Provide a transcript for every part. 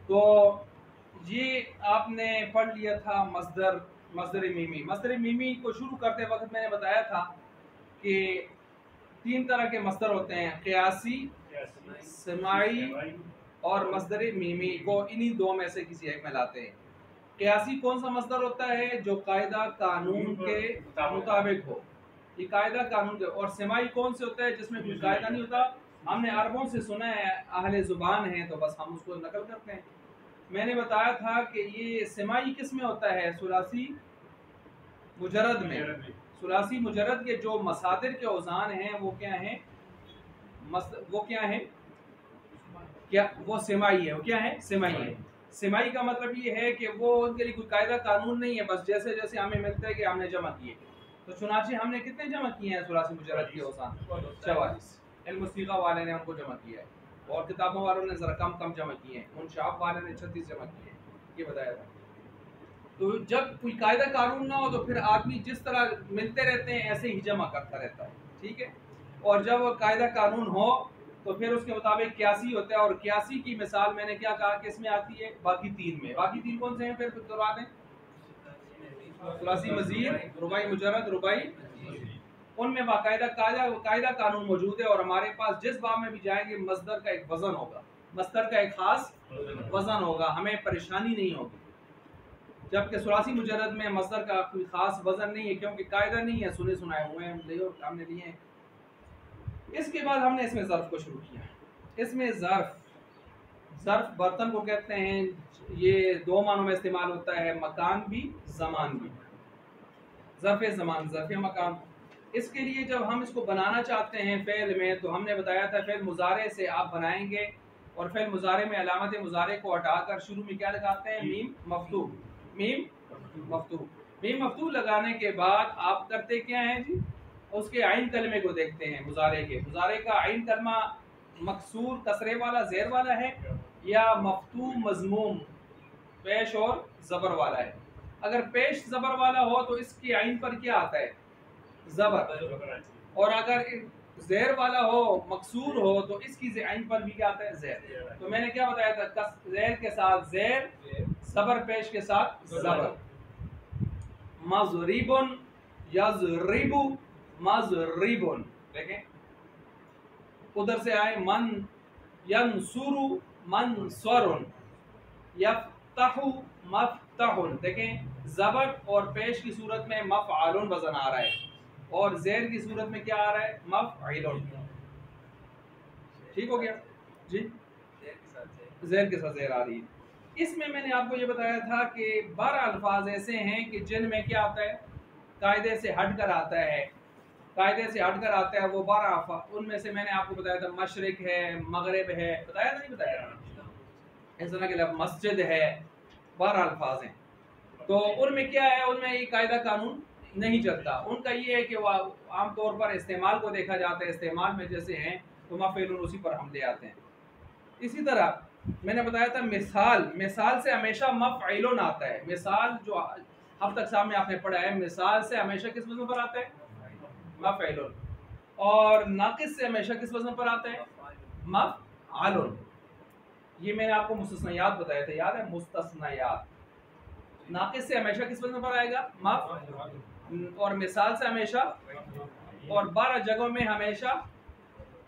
तो ये आपने पढ़ लिया था मस्दर मीमी। मस्दर मीमी को शुरू करते वक्त मैंने बताया था कि 3 तरह के मस्दर होते हैं, क़ियासी, समाई और मस्दर मीमी को इन्हीं 2 में से किसी एक में लाते हैं। क़ियासी कौन सा मस्दर होता है? जो कायदा कानून के मुताबिक हो, ये कायदा कानून के। और समाई कौन से होता है? जिसमें कोई कायदा नहीं होता, हमने अरबों से सुना है, अहले जुबान है तो बस हम उसको नकल करते हैं। मैंने बताया था कि ये समाई किस में होता है? सुलासी मुजरद में। सुलासी मुजरद के जो मसादिर के औज़ान हैं वो क्या हैं? वो क्या है? क्या वो समाई है? वो क्या है? समाई है। समाई का मतलब ये है कि वो उनके लिए कोई कायदा कानून नहीं है, बस जैसे जैसे हमें मिलता है कि हमने जमा किए। तो चुनाचे हमने कितने जमा किए हैं सुलासी मुजरद के औज़ान? 44। इल्म-उस-सीगा वाले ने हमको जमा किया है और किताबों वालों ने ज़रा कम कम जमा किए हैं। मुनशाब वाले ने 36 जमा किए हैं, ये बताया था। तो जब कोई कायदा कानून ना हो तो फिर आदमी जिस तरह मिलते रहते हैं ऐसे ही जमा करता रहता है, ठीक है। और जब कायदा कानून हो तो फिर उसके मुताबिक क्यासी होता है। और क्यासी की मिसाल मैंने क्या कहा कि इसमें आती है बाकी 3 में। बाकी 3 कौन से हैं? फिर दोहरा दें। सुलासी मजीद, रुबाई मुजर्रद, रुबाई, उनमें बाकायदा कायदा कानून मौजूद है। और हमारे पास जिस बाब में भी जाएंगे मस्दर का एक वजन होगा, मस्दर का एक खास वजन होगा, हमें परेशानी नहीं होगी। जबकि सुलासी मुजर्रद में मस्दर का कोई खास वजन नहीं है, क्योंकि कायदा नहीं है, सुने सुनाए हुए हैं, हमने लिए हैं। इसके बाद हमने इसमें ज़र्फ को शुरू किया। इसमें ज़र्फ बर्तन को कहते हैं। ये 2 मानों में इस्तेमाल होता है, मकान भी, ज़मान भी। ज़र्फ़ ज़मान, ज़र्फ़ मकान। इसके लिए जब हम इसको बनाना चाहते हैं फ़ेल में, तो हमने बताया था फ़ेल मुज़ारे से आप बनाएंगे। और फ़ेल मुज़ारे में अलामत मुज़ारे को हटाकर शुरू में क्या लगाते हैं? मीम मफ्तूह। मीम मफ्तूह। मीम मफ्तूह लगाने के बाद आप करते क्या हैं जी? उसके आइन कलमे को देखते हैं। मुज़ारे के, मुज़ारे का आइन कलमा मकसूर कसरे वाला, ज़ेर वाला है, या मफ्तूह मज़मूम पेश और ज़बर वाला है। अगर पेश ज़बर वाला हो तो इसके आइन पर क्या आता है? ज़बर। और अगर ज़ेर वाला हो, मकसूर हो, तो इसकी आइन पर भी क्या आता है? ज़ेर। तो मैंने क्या बताया था? ज़ेर के साथ ज़ेर, ज़बर पेश के साथ ज़बर। मज़रिबुन, यज़रिबु, मज़रिबुन। देखें उधर से आए, मन यंसुरु, मनसुरुन, यफ्तहु, मफ्तहुन। देखें ज़बर और पेश की सूरत में मफ़अलुन वज़न आ रहा है, और ज़ेर की सूरत में क्या आ रहा है? मफ़अलुन। ठीक हो गया जी? ज़ेर के साथ ज़ेर आ रही है। इसमें मैंने आपको ये बताया था कि 12 अल्फाज ऐसे हैं कि जिनमें क्या आता है? कायदे से हट कर आता है। कायदे से हट कर आता है वो 12 अल्फाज। उनमें से मैंने आपको बताया था मशरिक है, मगरिब है, बताया था नहीं बताया? इस तरह के लफ्ज़ मस्जिद है, 12 अल्फाज हैं। तो उनमें क्या है? उनमें ये कायदा कानून नहीं चलता। उनका ये है कि वह आमतौर पर इस्तेमाल को देखा जाता है, इस्तेमाल में जैसे हैं तो मफ़इलुन उसी पर हम ले आते हैं। इसी तरह मैंने बताया था मिसाल से हमेशा मफ़इलुन आता है। मिसाल जो अब तक सामने आपने पढ़ा है, मिसाल से हमेशा किस वज़न पर आता है? मफ़इलुन। और नाक़िस से हमेशा किस वज़न पर आता है? मफ़अलुन। ये मैंने आपको मुस्तस्नायात बताया था, याद है? मुस्तस्नायात। नाक़िस से हमेशा किस वज़न पर आएगा? मफ़। और मिसाल से हमेशा, और 12 जगहों में हमेशा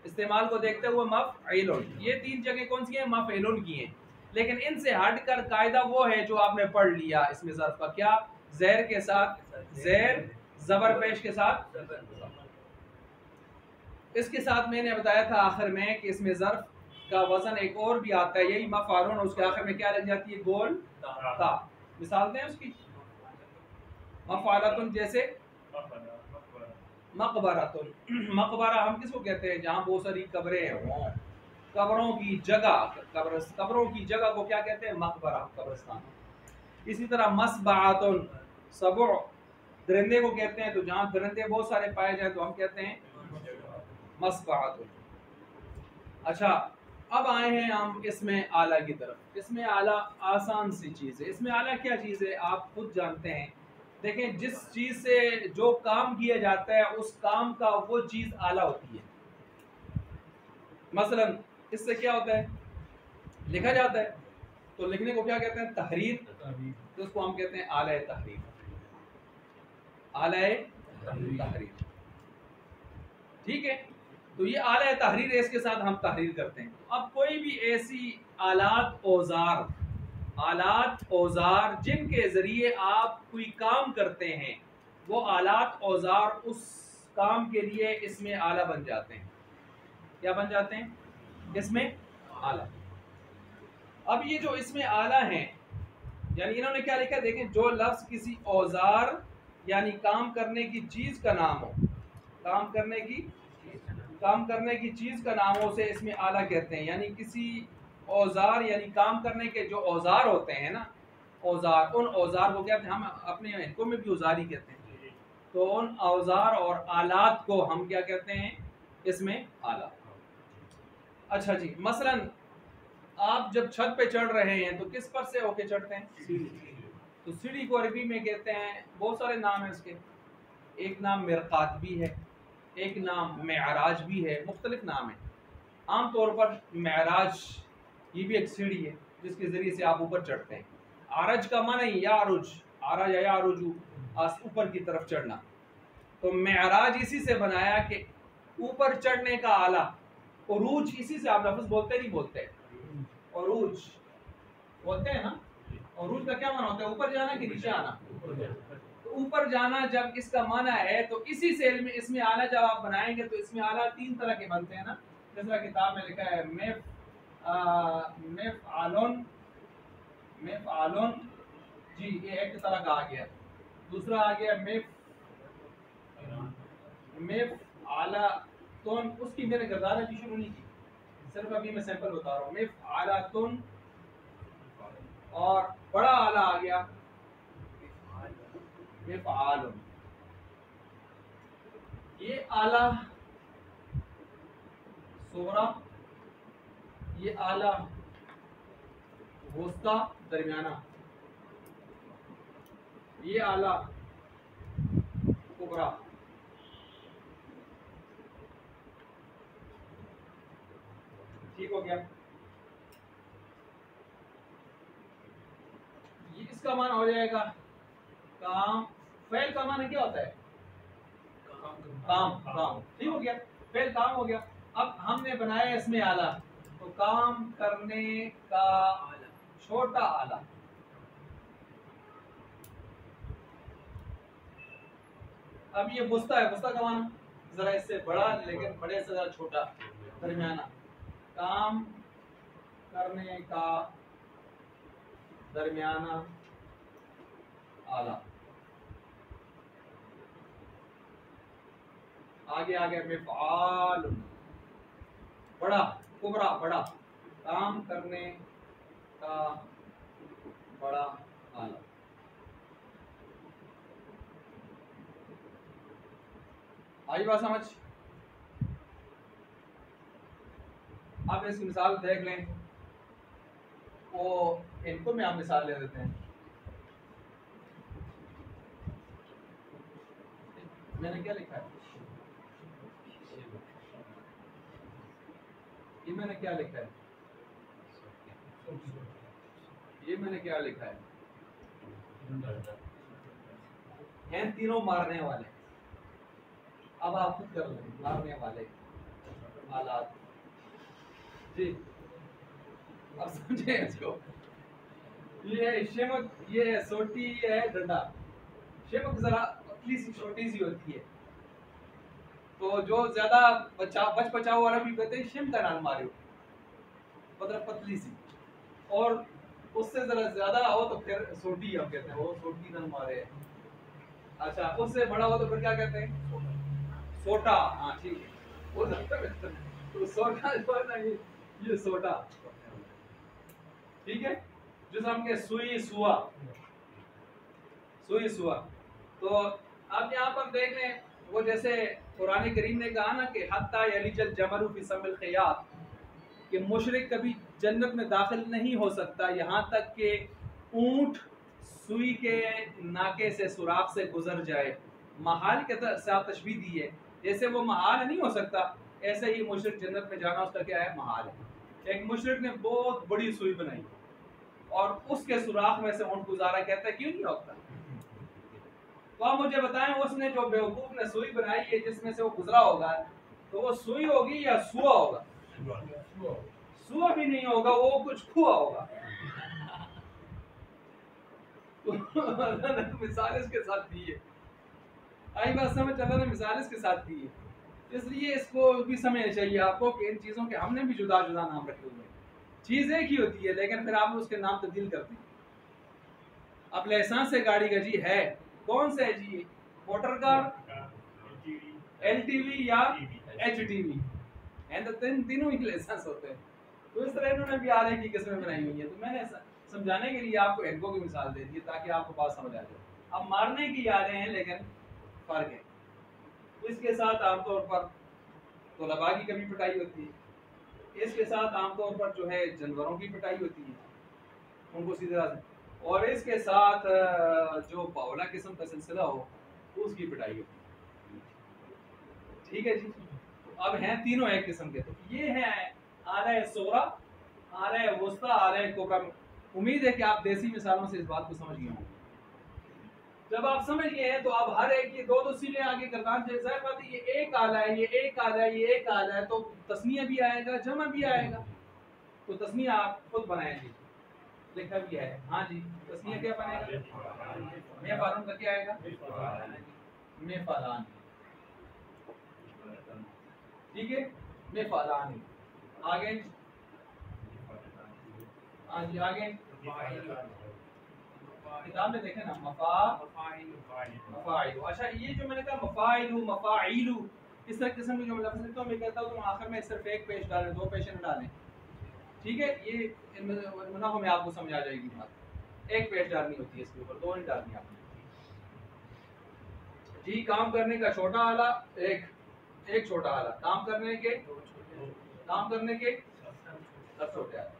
इस्तेमाल को देखते हुए मफ़इलुन। ये 3 जगह कौन सी हैं? मफ़इलुन की हैं। लेकिन इनसे हटकर कायदा वो है जो आपने पढ़ लिया इसमें ज़र्फ़ का। क्या? ज़ेर के साथ ज़ेर, ज़बर पेश के साथ। इसके साथ मैंने बताया था आखिर में कि इसमें ज़र्फ़ का वज़न एक और भी आता है, यही मफ़अलुन। उसके आखिर में क्या लग जाती है? गोल ता। मिसाल दें उसकी। मफ़अलतुन जैसे मक़बरतुन। मक़बरा हम किसको कहते हैं? जहाँ बहुत सारी कब्रें हों, कब्रों की जगह, कब्रों की जगह को क्या कहते हैं? मक़बरा, कब्रिस्तान। इसी तरह मस्बअतुन, सबअ दरिंदे को कहते हैं। तो जहाँ दरिंदे बहुत सारे पाए जाए तो हम कहते हैं मस्बअतुन। अच्छा, अब आए हैं हम इसमें आला की तरफ। इसमें आला आसान सी चीज़ है। इसमें आला क्या चीज़ है आप खुद जानते हैं। देखें, जिस चीज़ से जो काम किया जाता है उस काम का वो चीज़ आला होती है। मसलन इससे क्या होता है? लिखा जाता है। तो लिखने को क्या कहते हैं? तहरीर। तो उसको हम कहते हैं आला तहरीर, आला तहरीर। ठीक है, तो ये आला तहरीर है, इसके साथ हम तहरीर करते हैं। अब कोई भी ऐसी आलात औजार जिनके जरिए आप कोई काम करते हैं, वो आलात औजार उस काम के लिए इसमें आला बन जाते हैं। क्या बन जाते हैं? इसमें आला। अब ये जो इसमें आला हैं, यानी इन्होंने क्या लिखा है देखें, जो लफ्ज किसी औजार यानी काम करने की चीज का नाम हो, काम करने की चीज का नाम हो, उसे इसमें आला कहते हैं। यानी किसी औजार यानी काम करने के जो औजार होते हैं ना, औजार, उन औजार को क्या कहते हैं? हम अपने इनको में भी औजार ही कहते हैं। तो उन औजार और आलात को हम क्या कहते हैं? इसमें आला। अच्छा जी, मसलन आप जब छत पे चढ़ रहे हैं तो किस पर से होके चढ़ते हैं? तो सीढ़ी को अरबी में कहते हैं, बहुत सारे नाम है उसके। एक नाम मिरकात भी है, एक नाम मेराज भी है, मुख्तलिफ नाम है। आम तौर पर मेराज ये भी एक सीढ़ी है जिसके ज़रिए से आप ऊपर चढ़ते हैं। आरज का माना ही यारुज, आरज या यारुजू, ऊपर की तरफ चढ़ना। तो मेराज इसी से बनाया कि ऊपर चढ़ने का आला। उरूज इसी से, आप लफ्ज़ बोलते नहीं बोलते? उरूज बोलते हैं ना। उरूज का क्या माना होता है? ऊपर जाना कि नीचे आना? तो ऊपर जाना जब इसका माना है तो इसी से इसमें आला जब आप बनाएंगे तो इसमें आला तीन तरह के बनते हैं ना। जैसा किताब में लिखा है मेफ़आलुन जी, ये एक तरह का आ गया। दूसरा आ गया मेफ़आलातुन, उसकी मैंने गर्दाना भी शुरू नहीं की, सिर्फ अभी मैं सैंपल बता रहा हूँ। मेफ़आलातुन, और बड़ा आला आ गया मेफ़आलुन। ये आला सोरा, ये आला वस्ता दरमियाना, ये आला कुबरा। ठीक हो गया? ये इसका मान हो जाएगा काम। फेल का मान क्या होता है? काम। ठीक हो गया, फेल काम हो गया। अब हमने बनाया इसमें आला, तो काम करने का छोटा आला। अब ये बुस्ता है, बुस्ता का माना जरा इससे बड़ा, लेकिन बड़े से जरा छोटा, दरमियाना। काम करने का दरमियाना आला। आगे मिफ़आल, बड़ा, कुबरा, बड़ा, काम करने का बड़ा आला। आई बात समझ? आप इसकी मिसाल देख लें, वो इनको में आप मिसाल ले देते हैं। मैंने क्या लिखा है? ये मैंने क्या लिखा है? ये मैंने क्या लिखा है? हैं तीनों मारने वाले। अब आप खुद कर लें, मारने वाले हालात जी। अब समझे इसको? ये है शिमक, ये है सोटी, ये है डंडा। शिमक जरा पतली सी छोटी सी होती है, तो जो ज्यादा बच बचाओ वाला भी कहते हैं शिम का नाम मारियो, मतलब पतली सी। और उससे जरा ज्यादा हो तो फिर सोटी हम कहते हैं, वो सोटी नाम मारे। अच्छा, उससे बड़ा हो तो फिर क्या कहते हैं? सोटा। हाँ ठीक है, वो तो सोटा जो है ना, ये सोटा। ठीक है, जो हम के सुई सुआ, सुई सुआ। तो आप यहाँ पर देख लें, वो जैसे कुरान करीम ने कहा ना कि हत्ता यलिजल जमलु फी सम्मिल खियात, कि मुशरिक कभी जन्नत में दाखिल नहीं हो सकता यहाँ तक कि ऊंट सुई के नाके से, सुराख से गुजर जाए। महाल के साथ तशबीह दी है, जैसे वो महाल नहीं हो सकता, ऐसे ही मुशरिक जन्नत में जाना उसका क्या है? महाल है। एक मुशरिक ने बहुत बड़ी सुई बनाई, और उसके सुराख में से ऊँट गुजारा कहता है, क्यों नहीं होता? तो आप मुझे बताएं, उसने जो बेवकूफ ने सुई बनाई है जिसमें से वो गुजरा होगा, तो वो सुई होगी या सुआ होगा? सुआ भी नहीं होगा, वो कुछ खुआ होगा। तो मिसाल इसके साथ दी है, आई बात समझ? अल्लाह ने मिसाल इसके साथ दी है, इसलिए इसको भी समझना चाहिए आपको कि इन चीज़ों के हमने भी जुदा जुदा नाम रखे हुए हैं। चीज़ एक ही होती है लेकिन फिर आप उसके नाम तब्दील करते हैं। अब लाइसेंस है गाड़ी का जी है, कौन सा है जी? मोटर कार, LTV या HTV है, तो तीनों ही लाइसेंस होते हैं। तो इस तरह इन्होंने भी आरे की किस्में बनाई हुई है। तो मैंने समझाने के लिए आपको इनको की मिसाल दे दी ताकि आपको बात समझ आ जाए। अब मारने की यादें हैं लेकिन फर्क है, इसके साथ आमतौर पर तलबा की कभी पिटाई होती है, इसके साथ आमतौर पर जो है जानवरों की पिटाई होती है उनको सीधी तरह से, और इसके साथ जो बावला किस्म का सिलसिला हो उसकी पिटाई होती है। ठीक है जी। तो अब हैं तीनों एक किस्म के। तो ये है आला सोरा, आला वस्ता, आला कोबरा। उम्मीद है कि आप देसी मिसालों से इस बात को समझ गए होंगे। जब आप समझ गए हैं तो अब हर एक ये दो सीलें आगे गर्दान से जाहिर बात है, ये एक आला है, ये एक आला है, ये एक आला है, तो तस्निया भी आएगा, जमा भी आएगा। तो तस्निया आप खुद बनाएंगे, लिखा भी है। हाँ जी, तस्निया क्या बनेगा? मैं फालून का क्या आएगा? मैं फालान। ठीक है, मैं फालान। आगे हाँ जी, आगे किताब में देखें ना, मफाइलु। अच्छा, ये जो मैंने कहा मफाइलु, मफाइलु, इस तरह किस्म की जो लफ्ज़ है, तो मैं कहता हूँ तुम आखिर में सिर्फ एक पेश डालें, दो पेश न डालें। ठीक है, ये मुनाफा में आपको समझ आ जाएगी बात। एक पेश डालनी होती है इसके ऊपर, दो नहीं डालनी आपने। जी, काम करने का छोटा आला, एक छोटा आला, काम करने के सब छोटे आला।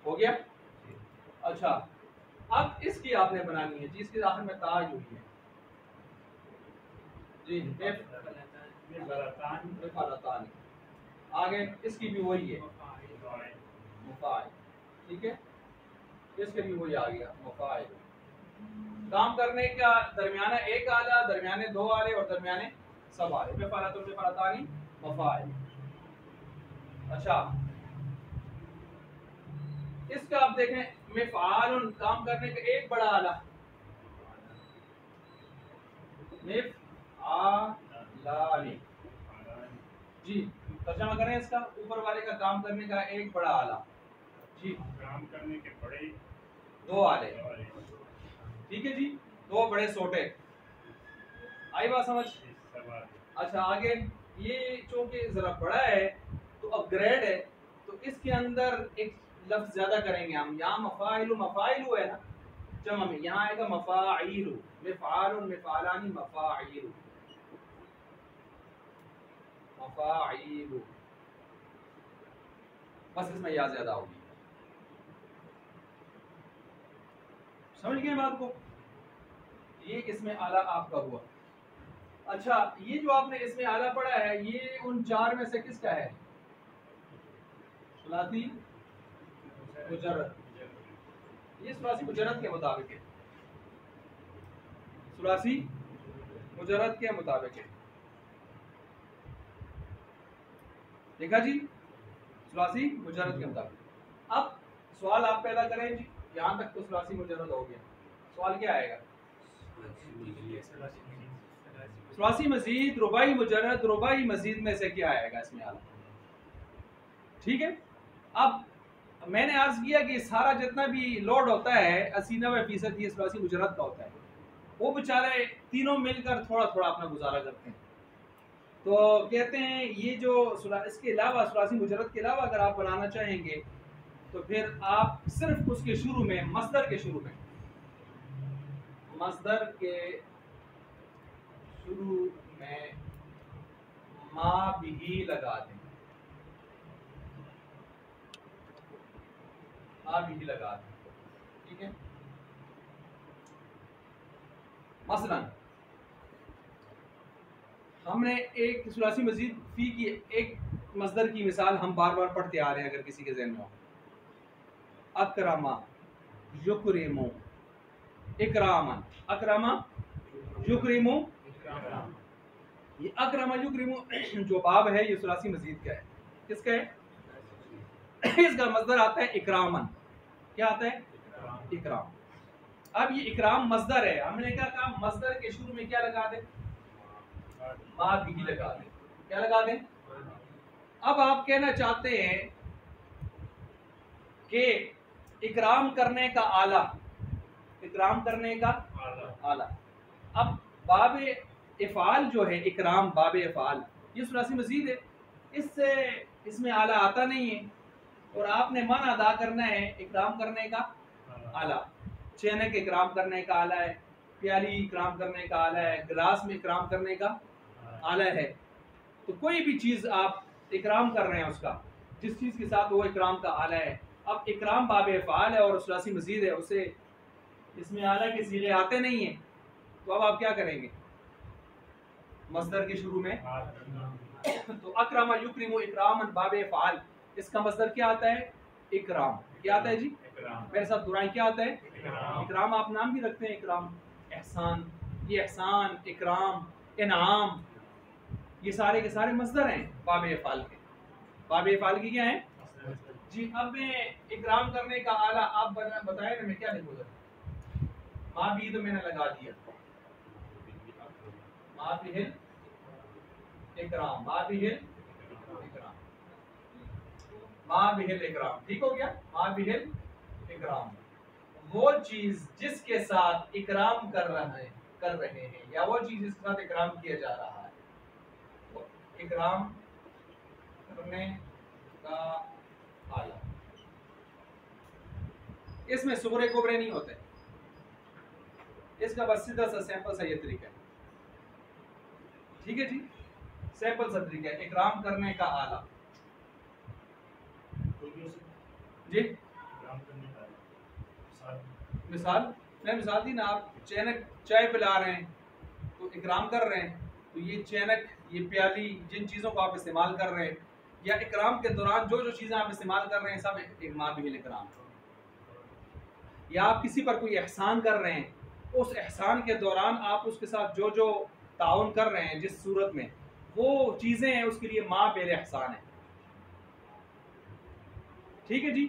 हो गया? अच्छा, अब इसकी आपने बनानी है जी, इसके आखिर में ताज हुई है जी, आगे इसकी भी वही है मुफाइल। ठीक है, इसके भी वही आ गया मुफाइल। काम करने का दरमियाना एक आला, दरमियाने दो आले और दरमियाने सब आले, बेफालतानी मफाइल। अच्छा, इसका आप देखें, मिफ़आलुन, काम करने का एक बड़ा आला, मिफ़आलानी जी। तर्जमा करें इसका, ऊपर वाले का काम करने का एक बड़ा आला जी, काम करने के बड़े दो आले। ठीक है जी, दो बड़े सोटे। आई बात समझ? अच्छा, आगे ये चूंकि जरा बड़ा है तो अपग्रेड है, तो इसके अंदर एक लफ्ज ज्यादा करेंगे हम। यहाँ मफाइलु, मफाइलु है ना जमा में, यहाँ आएगा मफाइलु, मिफ़आलुन, मिफ़आलानी, मफाइलु, मफाइलु। बस इसमें या ज्यादा होगी। समझ गए बात को? ये इसमें आला आपका हुआ। अच्छा, ये जो आपने इसमें आला पढ़ा है, ये उन चार में से किसका है? सुलासी मुजर्रद। ये सुलासी मुजर्रद के मुताबिक है, सुलासी मुजर्रद के मुताबिक है। देखा जी, सुलासी मुजर्रद के मुताबिक। अब सवाल आप पैदा करें जी, यहाँ तक तो सुलासी मुजर्रद हो गया। सवाल क्या आएगा? सुलासी मजीद, रुबाई मुजर्रद, रुबाई मजीद में से क्या आएगा इसमें आला? ठीक है, अब मैंने अर्ज किया कि सारा जितना भी लोड होता है 80-90% ये सुलासी मुजर्रद का होता है। वो बेचारे तीनों मिलकर थोड़ा थोड़ा अपना गुजारा करते हैं। तो कहते हैं ये जो इसके अलावा सुलासी मुजर्रद के अलावा अगर आप बनाना चाहेंगे तो फिर आप सिर्फ उसके शुरू में, मस्दर के शुरू में मा भी लगा दें, मा भी लगा दें। ठीक है, मसलन हमने एक सुलासी मजीद फी की एक मस्दर की मिसाल हम बार बार पढ़ते आ रहे हैं, अगर किसी के ज़हन में हो। अकरमा युकरिमु इकरामन, अकरमा युकरिमु। ये अकरमा युकरिमु जो बाब है ये सुलासी मजीद का है। किसका है? इसका मजदर आता है इकरामन। क्या आता है? इकराम। अब ये इकराम मजदर है, हमने क्या कहा? मजदर के शुरू में क्या लगा दे? मा बिही लगा दे। क्या लगा दे? अब आप कहना चाहते हैं कि इकराम करने का आला, इकराम करने का आला। अब बाब इफ़ाल जो है, इकराम बाब इफ़ाल, ये सुलासी मजीद है, इससे इसमें आला आता नहीं है और आपने मन अदा करना है इकराम करने का आला। चैनक इकराम करने का आला है, प्याली इकराम करने का आला है, गिलास में इकराम करने का आला है। तो कोई भी चीज़ आप इकराम कर रहे हैं उसका, जिस चीज़ के साथ वो इकराम का आला है। अब इकराम बाब इफ़ाल है और सुलासी मजीद है, उसे इसमें आला के सीगे आते नहीं हैं, तो अब आप क्या करेंगे? मस्दर के शुरू में तो अकरमा युकरिमु इकरामन बाब इफ़ाल, इसका मस्दर क्या आता है? इकराम। क्या आता है जी? मेरे साथ दुराई। क्या आता है? इकराम। आप नाम भी रखते हैं इकराम, एहसान। ये एहसान, इकराम, इनाम, ये सारे के सारे मस्दर हैं बाब इफ़ाल के। बाब इफ़ाल की क्या है जी? अब मैं इकराम करने का आला आप बताए ना, मैं क्या लिखूँ? मा भी तो मैंने लगा दिया, मा बिहिल इकराम, मा बिहिल इकराम, मा बिहिल इकराम। ठीक हो गया? मा बिहिल इकराम, वो चीज जिसके साथ इकराम कर रहे हैं, या वो चीज जिसके साथ इकराम किया जा रहा है, तो इकराम करने का आला। इसमें सुगरे कुबरे नहीं होते, इसका बस सीधा सा सैंपल सा ये तरीका है। ठीक है जी? सैंपल सा तरीका है इकराम करने का आला जी। मिसाल मैं मिसाल दी ना, आप चैनक चाय पिला रहे हैं तो इकराम कर रहे हैं, तो ये चैनक, ये प्याली, जिन चीज़ों को आप इस्तेमाल कर रहे हैं, या इकराम के दौरान जो जो चीज़ें आप इस्तेमाल कर रहे हैं, सब इकमा बिहिल इकराम। या आप किसी पर कोई एहसान कर रहे हैं, उस एहसान के दौरान आप उसके साथ जो जो ताउन कर रहे हैं, जिस सूरत में वो चीज़ें हैं, उसके लिए माँ बेल एहसान है। ठीक है जी?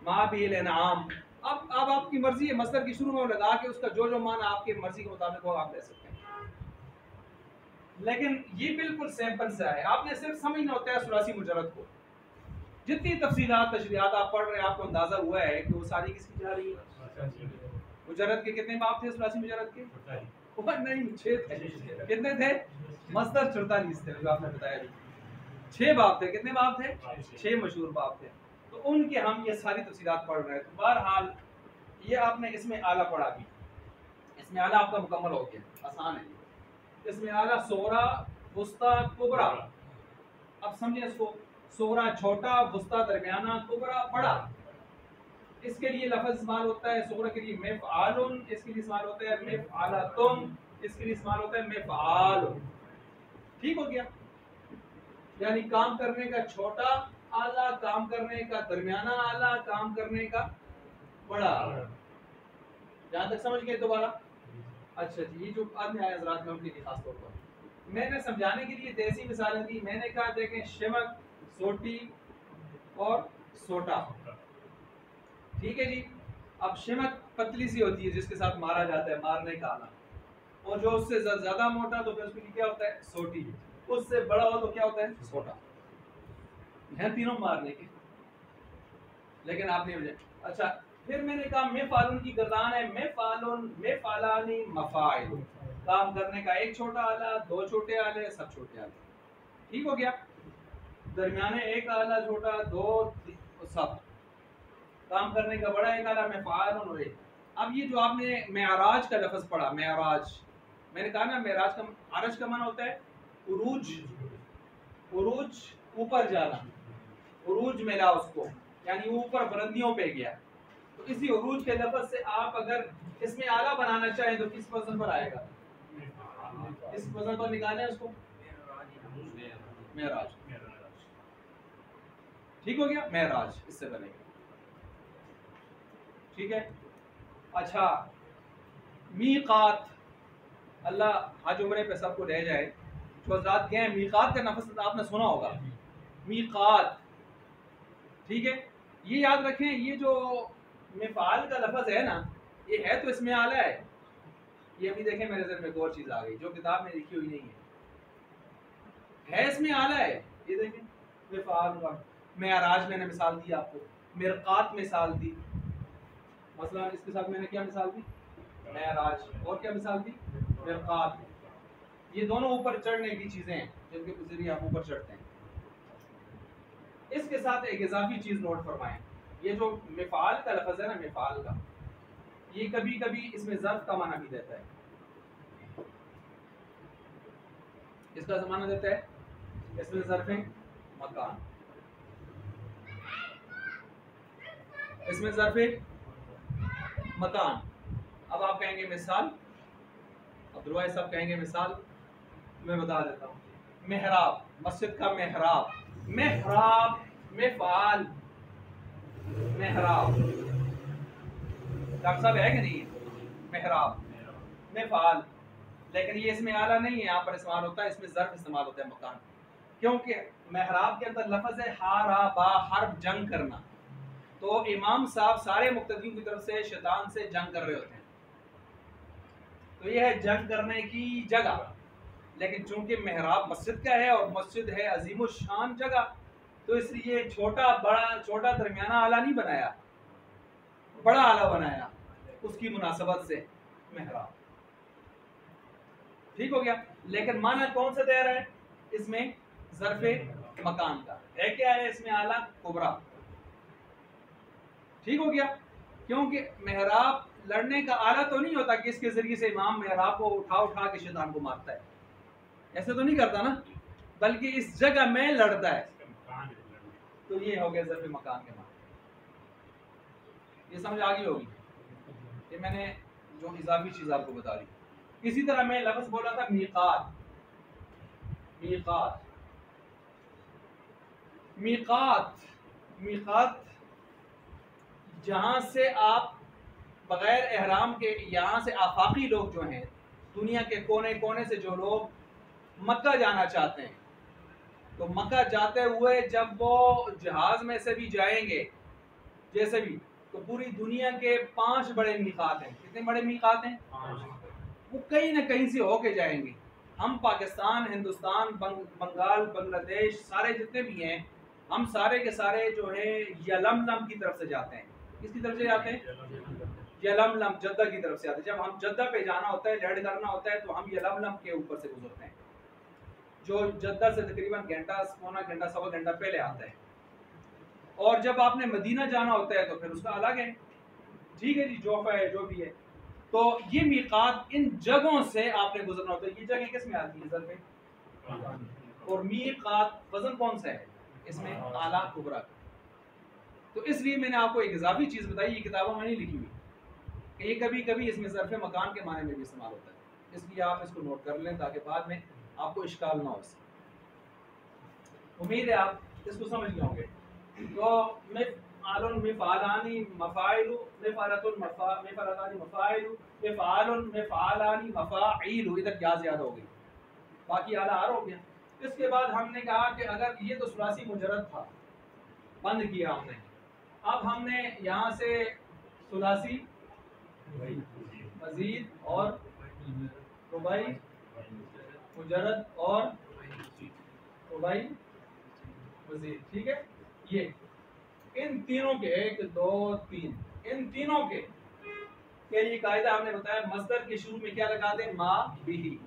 माँ बेल इनाम। अब आपकी मर्जी है, मसदर की शुरू में लगा के उसका जो जो माना आपके मर्जी के मुताबिक हो आप ले सकते हैं, लेकिन ये बिल्कुल सैंपल सा है। आपने सिर्फ समझना होता है सुलासी मुजरद को। जितनी तफसीलात तशरीहात आप पढ़ रहे हैं, आपको अंदाजा हुआ है कि वो सारी किसकी जा रही है? मुजरद के कितने बाब थे सुलासी मुजरद के? नहीं, 6 थे। कितने थे? मसदर 44 थे जो आपने बताया। 6 बाब थे। कितने बाब थे? 6 मशहूर बाब थे। तो उनके हम ये सारी तफसीलात पढ़ रहे हैं। तो बहरहाल ये आपने इसमें आला पढ़ा भी, इसमें आला आपका मुकम्मल हो गया, आसान है। इसमें आला सोरा, वुस्ता, कुबरा। अब समझे इसको, सोरा छोटा, वुस्ता दरमियाना, कुबरा बड़ा। इसके लिए लफ्ज़ इस्तेमाल होता है सोरा के लिए मिफ़आलुन, इसके लिए इस्तेमाल होता है मिफ़आलतुम, इसके लिए इस्तेमाल होता है मिफ़आलुन। ठीक हो गया? यानी काम करने का छोटा आला, काम करने का दरमियाना आला, काम करने का बड़ा आला। जहाँ तक समझ गए दोबारा? अच्छा जी, ये जो आदमी आए हज़रात में उनके लिए खास तौर पर मैंने समझाने के लिए देसी मिसालें दी। मैंने कहा देखें, शिमक, सोटी और सोटा। ठीक है जी? अब शिमक पतली सी होती है जिसके साथ मारा जाता है, मारने का आला, और जो उससे ज्यादा मोटा तो फिर उसके लिए क्या होता है? सोटी। उससे बड़ा हो तो क्या होता है? सोटा। हैं तीनों मारने के, लेकिन आपने मुझे अच्छा फिर मैंने कहा मिफ़ालुन की गर्दान है मिफ़ालुन, मिफ़ालानी, मफ़ाइल। काम करने का एक छोटा आला, 2 छोटे आले, सब छोटे आले। ठीक हो गया? दरमियाने एक आला छोटा, 2 सब। काम करने का बड़ा एक आला मिफ़ालुन और एक। अब ये जो आपने मेराज का लफ्ज़ पढ़ा, मेराज, मैंने कहा ना मेराज का आरज का माना होता है उरूज, उरूज ऊपर जाना, उरूज मिला उसको, यानी ऊपर बुलंदियों पे गया। तो इसी उरूज के लफ्ज़ से आप अगर इसमें आला बनाना चाहें तो किस वजन पर आएगा? इस वजन पर निकालें उसको, मेराज। ठीक हो गया? मेराज इससे बनेगा। ठीक है। अच्छा, मीकात, अल्लाह हज उम्रे पे सबको ले जाए। जो हज़रात गए मीकात का लफ्ज़ आपने सुना होगा, मीकात, ठीक है। ये याद रखें, ये जो मिफ़ाल का लफ्ज़ है ना, ये है तो इसमें आला है। ये अभी देखें मेरे ज़हन में एक और चीज़ आ गई जो किताब में लिखी हुई नहीं है इसमें आला है। ये देखें मिफ़ाल का, मेराज मैंने मिसाल दी आपको, मिरकात मिसाल दी, मसलन इसके साथ मैंने क्या मिसाल दी, मेराज, और क्या मिसाल दी, मिरकात। ये दोनों ऊपर चढ़ने की चीज़ें हैं जिनके जरिए आप ऊपर चढ़ते हैं। इसके साथ एक इजाफी चीज़ नोट फरमाएं, ये जो मिफ़ाल का लफ्ज़ है ना, मिफ़ाल का, ये कभी कभी इसमें ज़र्फ का माना भी देता है। इसका ज़माना देता है, इसमें ज़र्फ़ मकान, इसमें ज़र्फ़ मकान। अब आप कहेंगे मिसाल, अब्दुल साहब कहेंगे मिसाल, मैं बता देता हूँ। मेहराब, मस्जिद का मेहराब, मेहराब मिफ़ाल, मेहराब, डॉक्टर साहब है कि नहीं है, मेहराब मिफ़ाल, लेकिन ये इसमें आला नहीं है, यहाँ पर इस्तेमाल होता है, इसमें ज़र्फ इस्तेमाल होता है मकान, क्योंकि मेहराब के अंदर लफ्ज़ है हाराबा, हर्ब, जंग करना। तो इमाम साहब सारे मुक्तदियों की तरफ से शैतान से जंग कर रहे होते हैं, तो ये है जंग करने की जगह। लेकिन चूंकि मेहराब मस्जिद का है और मस्जिद है अजीम शान जगह, तो इसलिए छोटा बड़ा, छोटा दरमियाना आला नहीं बनाया, बड़ा आला बनाया उसकी मुनासबत से मेहराब, ठीक हो गया। लेकिन माना कौन सा दे रहा है, इसमें ज़र्फ़े मकान का है, क्या है इसमें आला, कुबरा, ठीक हो गया। क्योंकि मेहराब लड़ने का आला तो नहीं होता कि इसके जरिए से इमाम मेहराब को उठा उठा के शैतान को मारता है, ऐसे तो नहीं करता ना, बल्कि इस जगह में लड़ता है। तो ये हो गया ज़र्फ़े मकान के माने। ये समझ आ गई होगी, ये मैंने जो इजाफी चीज़ आपको बता दी। इसी तरह मैं लफ्ज़ बोला था मीकात, मीकात, मीकात, मीकात जहाँ से आप बग़ैर एहराम के, यहाँ से आफाकी लोग जो हैं, दुनिया के कोने कोने से जो लोग मक्का जाना चाहते हैं, तो मक्का जाते हुए जब वो जहाज़ में से भी जाएंगे जैसे भी, तो पूरी दुनिया के 5 बड़े मीकात हैं। कितने बड़े मीकात हैं, वो कहीं ना कहीं से होके जाएंगे। हम पाकिस्तान, हिंदुस्तान, बंगाल, बांग्लादेश, सारे जितने भी हैं, हम सारे के सारे जो है यलमलम की तरफ से जाते हैं। किसकी तरफ से जाते हैं, यलमलम, जद्दा की तरफ से आते हैं। जब हम जद्दा पे जाना होता है, लैंड करना होता है, तो हम यलमलम के ऊपर से गुजरते हैं, जो जद्दा से तकरीबन घंटा, पौना घंटा, सवा घंटा पहले आता है। और जब आपने मदीना जाना होता है तो फिर उसका अलग है, ठीक है जी, जोफा है, जो भी है। तो ये मीकात, इन जगहों से आपने गुजरना होता है। ये जगह किस में आती है, ज़र्फ़े, और मीकात वजन कौन सा है इसमें, आला कुबरा। तो इसलिए मैंने आपको एक इजाफी चीज़ बताई, ये किताबों में नहीं लिखी हुई, कि ये कभी कभी इसमें ज़र्फ़े मकान के माने में भी इस्तेमाल होता है। इसलिए आप इसको नोट कर लें ताकि बाद में आपको इश्काल ना हो। उम्मीद है आप इसको समझ गए होंगे। तो मिफ़आलुन, मिफ़आलानी, मफ़ाइलु, मिफ़अलतुन, मिफ़अलतानी, मफ़ाइलु, मिफ़आलुन, मिफ़आलानी, मफ़ाइलु, इधर क्या ज़्यादा हो गई, बाकी आला आर हो गया। इसके बाद हमने कहा कि अगर ये तो सुलासी मुजरद था, बंद किया हमने, अब हमने यहाँ से सुलासी, मजीद और रुबाई, मुजरद और रुबाई, मजीद, ठीक है। ये इन तीनों के, 1 2 3, इन तीनों के लिए कायदा हमने बताया, मस्दर के शुरू में क्या लगा दें, मा बिही।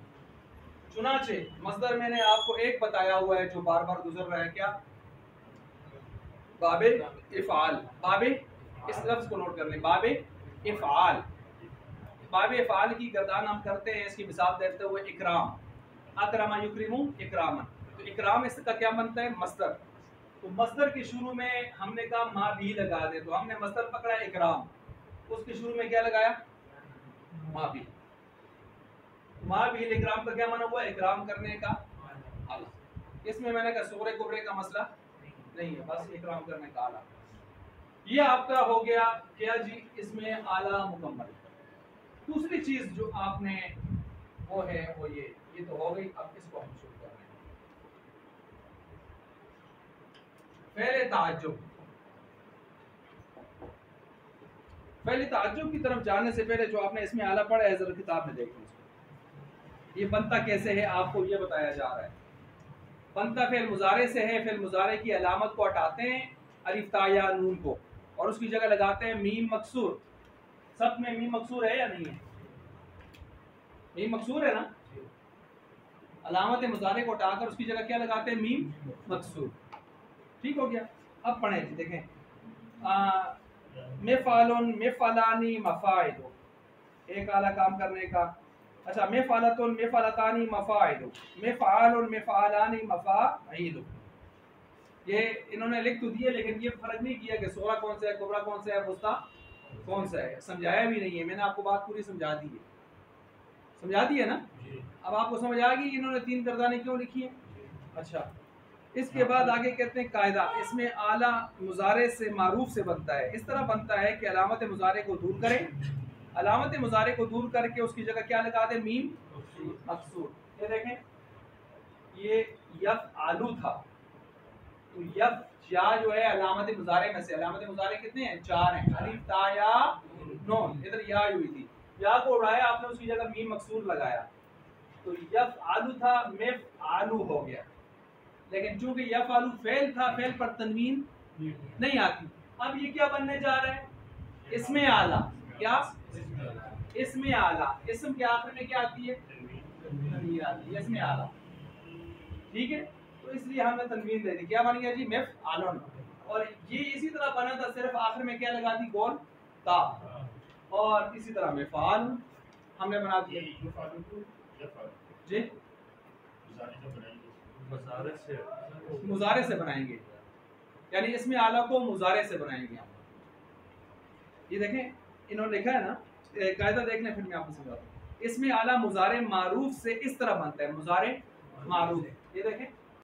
चुनाचे मस्दर मैंने आपको एक बताया हुआ है जो बार बार गुजर रहा है, क्या, बाबे इफ़ाल। बाबे, इस लफ्ज को नोट कर लें, बाबे इफ़ाल। बाबे इफ़ाल की गर्दान हम करते हैं, इसकी मिसाल देते हुए इकराम, अकरमा युकरिमु इकरामन। तो इकराम इसका क्या बनता है, मस्दर। तो मस्दर के शुरू में हमने कहा मा भी लगा दे, तो हमने मस्दर पकड़ा इकराम, उसके शुरू में क्या लगाया, मा भी। मा भी इकराम का क्या माना हुआ, इकराम करने का आला। इसमें मैंने कहा सूगरे कुबरे का मसला नहीं है, बस इकराम करने का आला। ये आपका हो गया क्या जी, इसमें आला मुकम्मल। दूसरी चीज जो आपने वो है वो ये तो हो गई। अब इसको हम शुरू कर रहे हैं। पहले ताज्जुब, पहले ताज्जुब की तरफ जाने से पहले जो आपने इसमें आला पढ़ा है जरा किताब में देखें इसको। ये बनता कैसे है आपको ये बताया जा रहा है। बनता फेल मुजारे से है। फेल मुजारे की अलामत को हटाते हैं अलिफ ता या नून को और उसकी जगह लगाते हैं मीम मकसूर। सब में मीम मकसूर है या नहीं है? मीम मकसूर है ना। अलामत मुजारे को हटाकर उसकी जगह क्या लगाते हैं? मीम मकसूर। ठीक हो गया। अब पढ़े देखें। मेफालुन मेफालानी मफाइदो, एक आला काम करने का। अच्छा, मेफालतुन मेफालतानी मफाइदो, मेफालुन मेफालानी मफाइदो। ये इन्होंने लिख तो दिए लेकिन ये फर्क नहीं किया कि सोरा कौन सा है, कुबरा कौन सा है, वुस्ता कौन सा है। समझाया भी नहीं है। मैंने आपको बात पूरी समझा दी है। समझा दी है ना। अब आपको समझ आ गई इन्होंने तीन गर्दानें क्यों लिखी है। अच्छा, इसके बाद आगे कहते हैं कायदा। इसमें आला मुजारे से मारूफ से बनता है। इस तरह बनता है कि अलामत मुजारे को दूर करें। अलामत मुजारे को दूर करके उसकी जगह क्या लगा दे? मीम मकसूर। ये देखें, ये यफ आलू था तो यफ या जो है अलामत मुजारे में से। अलामत मुजारे कितने हैं? 4 हैं। अलिफ ता या नून। इधर या हुई थी, या को उड़ाया आपने, उसकी जगह मीम मकसूर लगाया तो यफ आलू था, मेफ आलू हो गया। लेकिन चूंकि यफ आलू फेल था, फेल पर तनवीन नहीं आती। अब ये क्या बनने जा रहा है? इसमें आला। क्या? इसमें आला। इसम के आखिर में क्या आती है? तनवीन आती है। इसमें आला। ठीक है, तो इसलिए हमने तनवीन दे दी। क्या बन गया जी? MIFF Alan. और ये इसी तरह बना था, सिर्फ आखिर में क्या लगा दी? गोल ता। और इसी तरह मिफाल हमने बना दिया जी। मुजारे से बनाएंगे, यानी इसमें आला को मुजारे से बनाएंगे हम। ये देखें इन्होंने लिखा है ना, कायदा देखने फिर मैं आपको समझाता हूँ। इसमें आला मुजारे मारूफ से इस तरह बनता है। मुजारे मारूफ, ये देखें